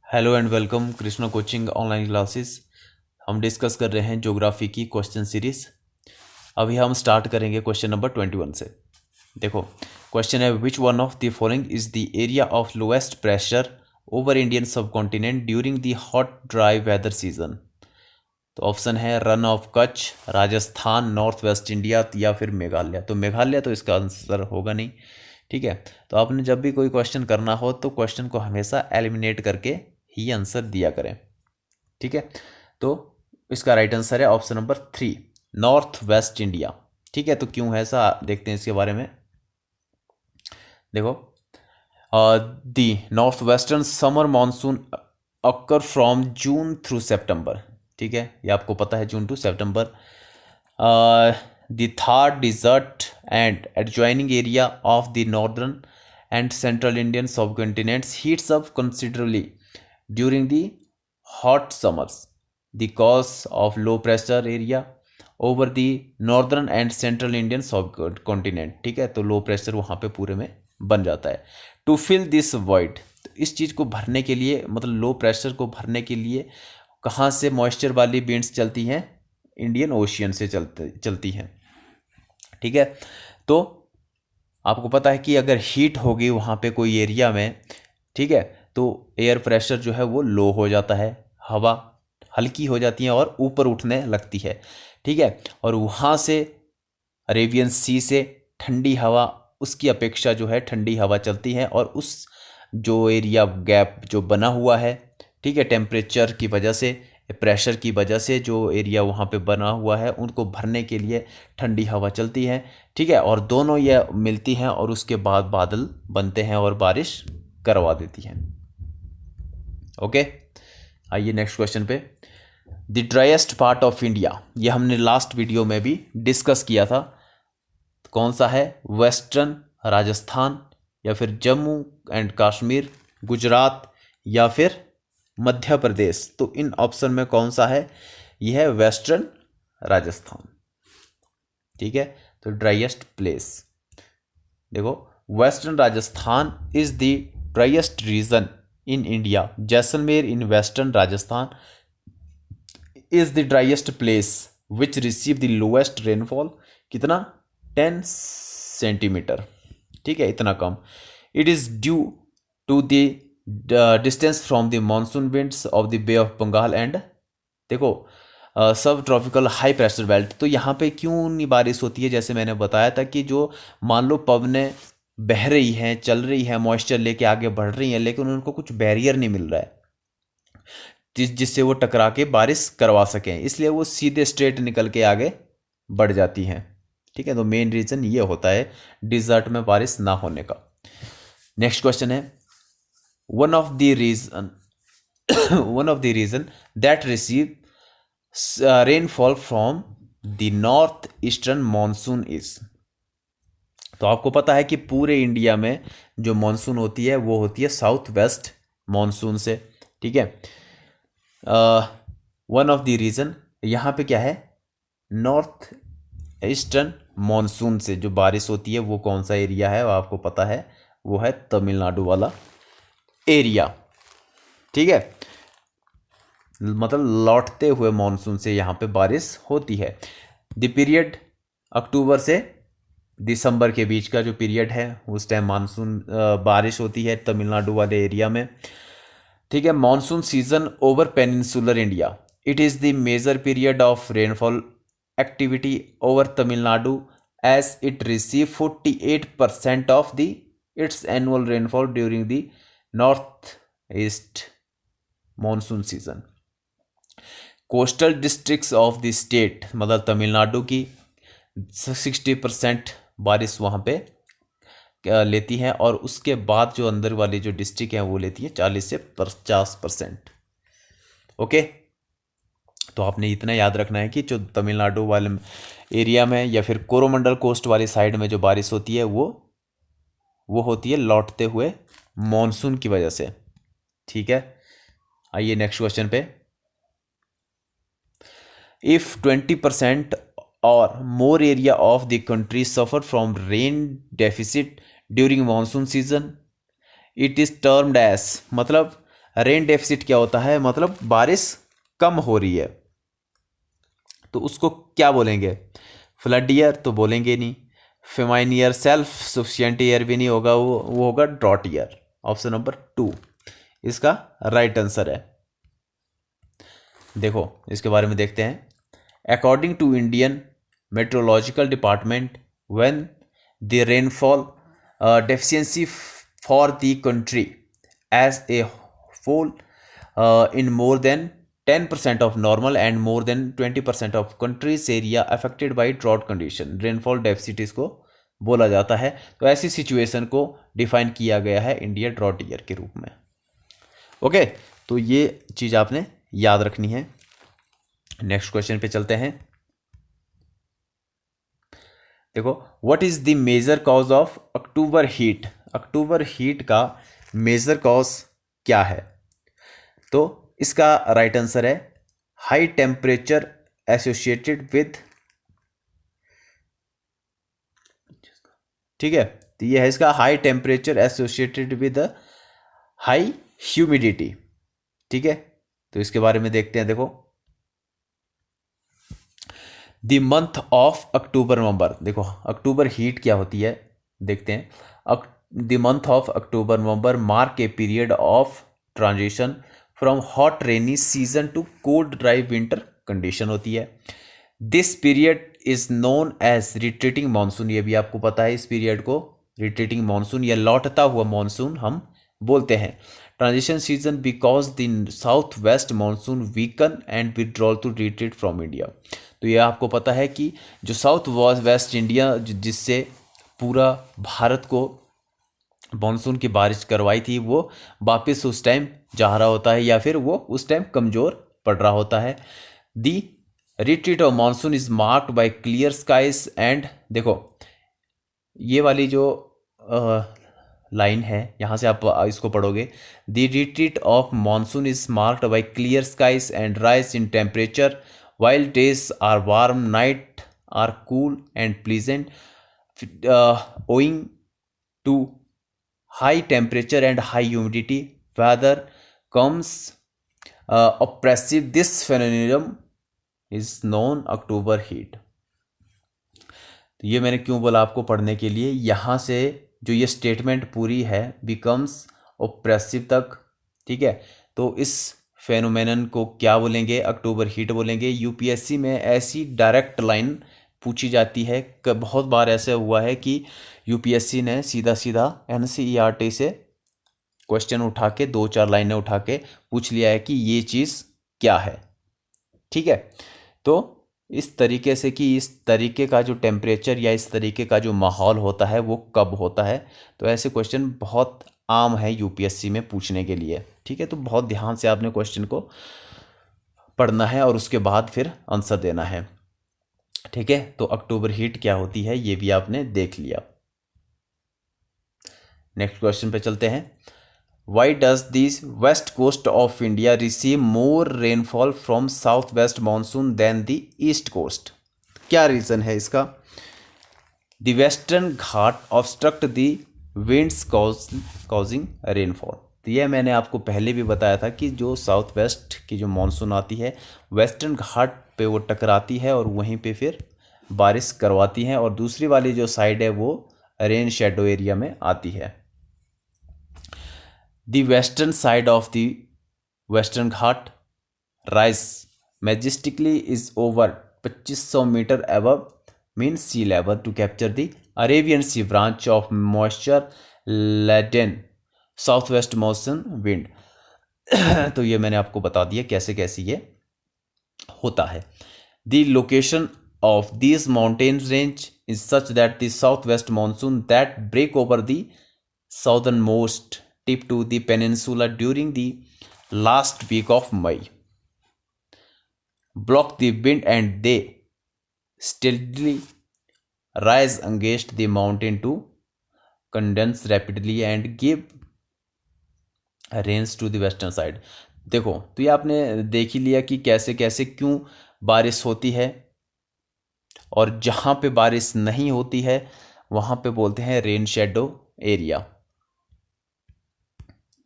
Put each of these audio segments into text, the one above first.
Hello and welcome Krishna coaching online classes. हम discuss कर रहे हैं ज्योग्राफी की क्वेश्चन सीरीज। अभी हम स्टार्ट करेंगे क्वेश्चन नंबर 21 से। देखो, क्वेश्चन है which one of the following is the area of lowest pressure over Indian subcontinent during the hot dry weather season. तो ऑप्शन है Rann of Kutch, Rajasthan, north west India या फिर मेघालय। तो मेघालय तो इसका आंसर होगा नहीं। ठीक है, तो आपने जब भी कोई क्वेश्चन करना हो तो क्वेश्चन को हमेशा एलिमिनेट करके ही आंसर दिया करें। ठीक है, तो इसका राइट आंसर है option number 3, north west India. ठीक है, तो क्यों है ऐसा देखते हैं इसके बारे में। देखो, the north western summer monsoon occur from June through September. ठीक है, ये आपको पता है, June to September. The Thar desert and adjoining area of the northern and central Indian subcontinents heats up considerably during the hot summers. The cause of low pressure area over the northern and central Indian subcontinent. ठीक है, तो low pressure वहाँ पे पूरे में बन जाता है। टू फिल दिस void, तो इस चीज़ को भरने के लिए, मतलब लो प्रेशर को भरने के लिए कहाँ से मॉइस्चर वाली विंड्स चलती हैं? इंडियन ओशियन से चलती हैं। ठीक है, तो आपको पता है कि अगर हीट होगी वहाँ पे कोई एरिया में, ठीक है, तो एयर प्रेशर जो है वो लो हो जाता है, हवा हल्की हो जाती है और ऊपर उठने लगती है। ठीक है, और वहाँ से अरेबियन सी से ठंडी हवा, उसकी अपेक्षा जो है ठंडी हवा चलती है, और उस जो एरिया गैप जो बना हुआ है, ठीक है, टेम्परेचर की वजह से, प्रेशर की वजह से जो एरिया वहाँ पे बना हुआ है, उनको भरने के लिए ठंडी हवा चलती है। ठीक है, और दोनों ये मिलती हैं और उसके बाद बादल बनते हैं और बारिश करवा देती हैं। ओके, आइए नेक्स्ट क्वेश्चन पे। The driest part of India, ये हमने लास्ट वीडियो में भी डिस्कस किया था। कौन सा है? वेस्टर्न राजस्थान, या फिर जम्मू एंड कश्मीर, गुजरात, या फिर मध्य प्रदेश। तो इन ऑप्शन में कौन सा है? यह है वेस्टर्न राजस्थान। ठीक है, तो ड्राइएस्ट प्लेस, देखो, western Rajasthan is the driest region in India. Jaisalmer in western Rajasthan is the driest place which receive the lowest rainfall. कितना? 10 सेंटीमीटर। ठीक है, इतना कम। It is due to the distance from the monsoon winds of the bay of Bengal and, देखो, सब tropical high pressure belt. तो यहाँ पे क्यों नहीं बारिश होती है? जैसे मैंने बताया था कि जो मान लो पवनें बह रही हैं, चल रही हैं, मॉइस्चर लेके आगे बढ़ रही हैं, लेकिन उनको कुछ बैरियर नहीं मिल रहा है जिससे वो टकरा के बारिश करवा सकें, इसलिए वो सीधे स्ट्रेट निकल के आगे बढ़ जाती हैं। ठीक है, तो मेन रीज़न ये होता है डिजर्ट में बारिश ना होने का। नेक्स्ट क्वेश्चन है one of the reason that receive rainfall from the north eastern monsoon is. तो आपको पता है कि पूरे इंडिया में जो मानसून होती है वो होती है साउथ वेस्ट मानसून से। ठीक है, वन ऑफ द रीजन यहाँ पे क्या है? नॉर्थ ईस्टर्न मानसून से जो बारिश होती है वो कौन सा एरिया है? वो आपको पता है, वो है तमिलनाडु वाला एरिया। ठीक है, मतलब लौटते हुए मानसून से यहाँ पे बारिश होती है। द पीरियड अक्टूबर से दिसंबर के बीच का जो पीरियड है, उस टाइम मानसून बारिश होती है तमिलनाडु वाले एरिया में। ठीक है, monsoon season over peninsular India, it is the major period of rainfall activity over Tamil Nadu as it receive 48% of the its annual rainfall during the north east monsoon season. Coastal districts of the state, मतलब तमिलनाडु की 60% बारिश वहाँ पे लेती हैं, और उसके बाद जो अंदर वाली जो डिस्ट्रिक्ट हैं वो लेती है 40 से 50%। ओके, तो आपने इतना याद रखना है कि जो तमिलनाडु वाले एरिया में या फिर कोरोमंडल कोस्ट वाली साइड में जो बारिश होती है वो होती है लौटते हुए मॉनसून की वजह से। ठीक है, आइए नेक्स्ट क्वेश्चन पे। If 20% or more area of the country suffer from rain deficit during monsoon season, it is termed as, मतलब रेन डेफिसिट क्या होता है, मतलब बारिश कम हो रही है, तो उसको क्या बोलेंगे, फ्लड ईयर तो बोलेंगे नहीं, famine year, self sufficient year भी नहीं होगा, वो होगा ड्रॉट ईयर। ऑप्शन नंबर 2 इसका राइट आंसर है। देखो इसके बारे में देखते हैं। According to Indian metrological department, when the rainfall deficiency for the country as a whole in more than 10% of normal and more than 20% of country's area affected by drought condition, rainfall deficit इसको बोला जाता है। तो ऐसी situation को define किया गया है इंडिया ड्रॉट ईयर के रूप में। ओके, तो ये चीज़ आपने याद रखनी है। नेक्स्ट क्वेश्चन पे चलते हैं। देखो, what is the major cause of October heat, October heat का मेजर कॉज क्या है, तो इसका राइट आंसर है हाई टेम्परेचर एसोसिएटेड विद, ठीक है, तो ये है इसका high temperature associated with high humidity. ठीक है, तो इसके बारे में देखते हैं। देखो, the month of October November, देखो अक्टूबर हीट क्या होती है देखते हैं। The month of October November mark a period of transition from hot rainy season to cold dry winter condition होती है। This period is known as retreating monsoon, ये भी आपको पता है, इस पीरियड को रिट्रीटिंग मानसून या लौटता हुआ मानसून हम बोलते हैं। Transition season because the south west monsoon weaken and withdraw to retreat from India, तो ये आपको पता है कि जो साउथ वेस्ट इंडिया जिससे पूरा भारत को मानसून की बारिश करवाई थी, वो वापस उस टाइम जा रहा होता है या फिर वो उस टाइम कमज़ोर पड़ रहा होता है। The retreat of monsoon is marked by clear skies and, देखो ये वाली जो लाइन है यहाँ से आप इसको पढ़ोगे, the retreat of monsoon is marked by clear skies and rise in temperature while days are warm, night are cool and pleasant, owing to high temperature and high humidity, weather comes oppressive. This phenomenon is known October heat. तो ये मैंने क्यों बोला आपको पढ़ने के लिए, यहाँ से जो ये स्टेटमेंट पूरी है becomes oppressive तक, ठीक है, तो इस फेनोमेनन को क्या बोलेंगे, अक्टूबर हीट बोलेंगे। यूपीएससी में ऐसी डायरेक्ट लाइन पूछी जाती है, बहुत बार ऐसा हुआ है कि यूपीएससी ने सीधा सीधा एनसीईआरटी से क्वेश्चन उठा के 2-4 लाइनें उठा के पूछ लिया है कि ये चीज़ क्या है। ठीक है, तो इस तरीके से कि इस तरीके का जो टेम्परेचर या इस तरीके का जो माहौल होता है वो कब होता है, तो ऐसे क्वेश्चन बहुत आम है यूपीएससी में पूछने के लिए। ठीक है, तो बहुत ध्यान से आपने क्वेश्चन को पढ़ना है और उसके बाद फिर आंसर देना है। ठीक है, तो अक्टूबर हीट क्या होती है ये भी आपने देख लिया। नेक्स्ट क्वेश्चन पे चलते हैं। Why does this west coast of India receive more rainfall from south west monsoon than the east coast, क्या रीज़न है इसका। The western Ghat obstruct the winds causing rainfall, तो यह मैंने आपको पहले भी बताया था कि जो साउथ वेस्ट की जो मानसून आती है वेस्टर्न घाट पे वो टकराती है और वहीं पे फिर बारिश करवाती है, और दूसरी वाली जो साइड है वो रेन शेडो एरिया में आती है। The western side of the western Ghat rise majestically is over 2500 metre above mean sea level to capture the Arabian sea branch of moisture laden south west monsoon wind. तो ये मैंने आपको बता दिया कैसे कैसे ये होता है। The location of this mountain range is such that the south west monsoon that break over the southern most tip to the peninsula during the last week of May block the wind and they steadily rise against the mountain to condense rapidly and give rains to the western side। देखो, तो ये आपने देख ही लिया कि कैसे कैसे क्यों बारिश होती है, और जहाँ पे बारिश नहीं होती है वहाँ पे बोलते हैं रेन शेडो एरिया।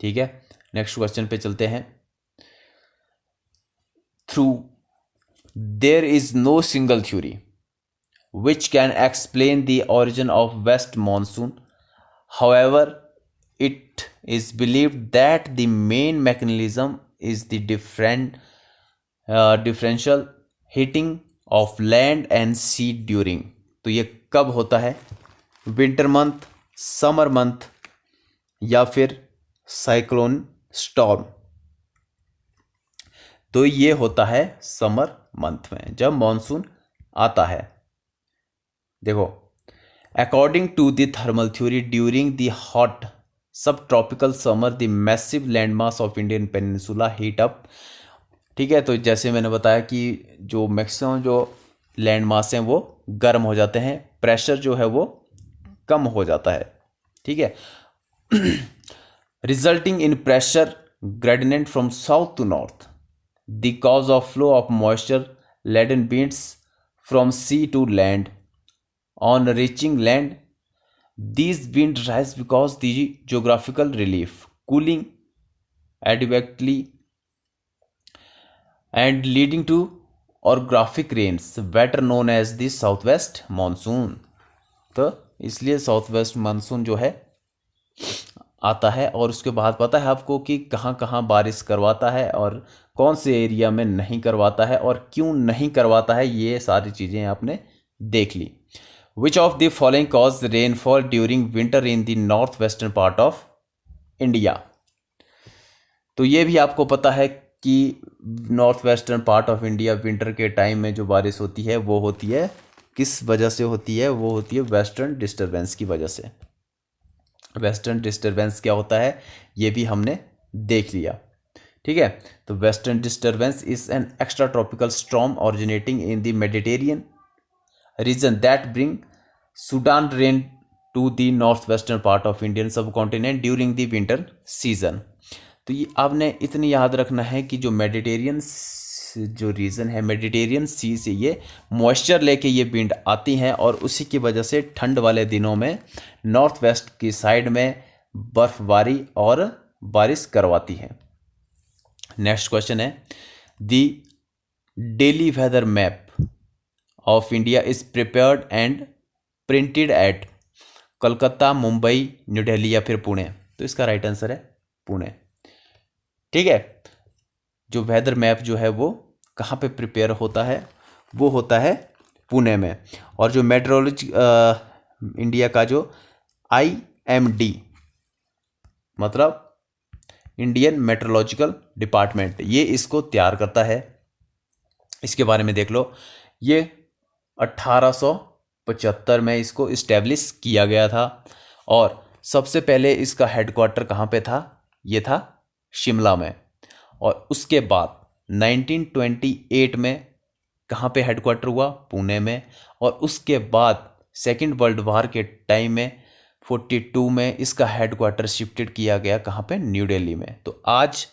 ठीक है, नेक्स्ट क्वेश्चन पे चलते हैं। Through there is no single theory which can explain the origin of west monsoon. However, it is believed that the main mechanism is the differential heating of land and sea during. तो ये कब होता है? Winter month, summer month या फिर cyclone storm. तो ये होता है समर मंथ में जब मॉनसून आता है। देखो, according to the thermal theory during the hot subtropical summer the massive land mass of Indian peninsula heat up. ठीक है, तो जैसे मैंने बताया कि जो मैक्सिमम जो लैंड मास हैं वो गर्म हो जाते हैं, प्रेशर जो है वो कम हो जाता है। ठीक है, resulting in pressure gradient from south to north, the cause of flow of moisture laden winds from sea to land. On reaching land, these winds rise because the geographical relief, cooling adequately and leading to orographic rains, better known as the southwest monsoon. तो इसलिए south west monsoon जो है आता है, और उसके बाद पता है आपको कि कहाँ कहाँ बारिश करवाता है और कौन से एरिया में नहीं करवाता है और क्यों नहीं करवाता है, ये सारी चीज़ें आपने देख ली। Which of the following cause rainfall during winter in the northwestern part of India? तो ये भी आपको पता है कि north western part of India winter के टाइम में जो बारिश होती है वो होती है किस वजह से होती है? वो होती है वेस्टर्न डिस्टर्बेंस की वजह से। वेस्टर्न डिस्टर्बेंस क्या होता है ये भी हमने देख लिया। ठीक है, तो western disturbance is an extra tropical storm originating in the Mediterranean region that bring Sudan rain to the northwestern part of Indian subcontinent during the winter season. तो ये आपने इतनी याद रखना है कि जो मेडिटेरियन जो रीजन है, मेडिटेरियन सी से ये मॉइस्चर लेके ये विंड आती हैं और उसी की वजह से ठंड वाले दिनों में नॉर्थ वेस्ट की साइड में बर्फबारी और बारिश करवाती है। नेक्स्ट क्वेश्चन है, the daily weather map of India is prepared and printed at Kolkata, Mumbai, new Delhi या फिर पुणे। तो इसका राइट आंसर है पुणे। ठीक है, जो वेदर मैप जो है वो कहाँ पे प्रिपेयर होता है? वो होता है पुणे में। और जो मेट्रोलॉजी इंडिया का जो IMD मतलब इंडियन मेट्रोलॉजिकल डिपार्टमेंट, ये इसको तैयार करता है। इसके बारे में देख लो, ये 1875 में इसको इस्टेब्लिश किया गया था और सबसे पहले इसका हेडक्वार्टर कहाँ पे था? ये था शिमला में। और उसके बाद 1928 में कहाँ पे हेडक्वार्टर हुआ? पुणे में। और उसके बाद सेकेंड वर्ल्ड वॉर के टाइम में 42 में इसका हेडक्वार्टर शिफ्टेड किया गया कहाँ पे? न्यू दिल्ली में। तो आज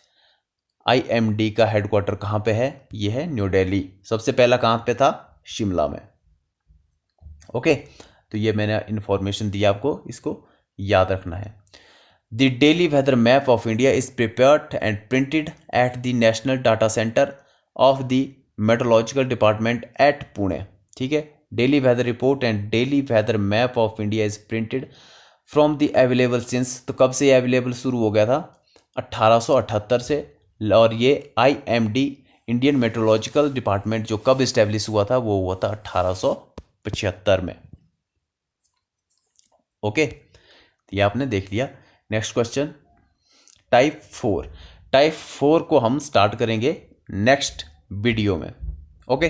IMD का हेडक्वार्टर कहाँ पे है? ये है न्यू दिल्ली। सबसे पहला कहाँ पे था? शिमला में। ओके, तो ये मैंने इंफॉर्मेशन दी आपको, इसको याद रखना है। The daily weather map of India is prepared and printed at the national data centre of the meteorological department at Pune. ठीक है, daily weather report and daily weather map of India is printed from the available since. तो कब से available शुरू हो गया था? 1878 से। और ये IMD इंडियन मेट्रोलॉजिकल डिपार्टमेंट जो कब इस्टेब्लिश हुआ था? वो हुआ था 1875 में। ओके, तो ये आपने देख लिया। Next question, type 4। टाइप 4 को हम स्टार्ट करेंगे नेक्स्ट वीडियो में। ओके।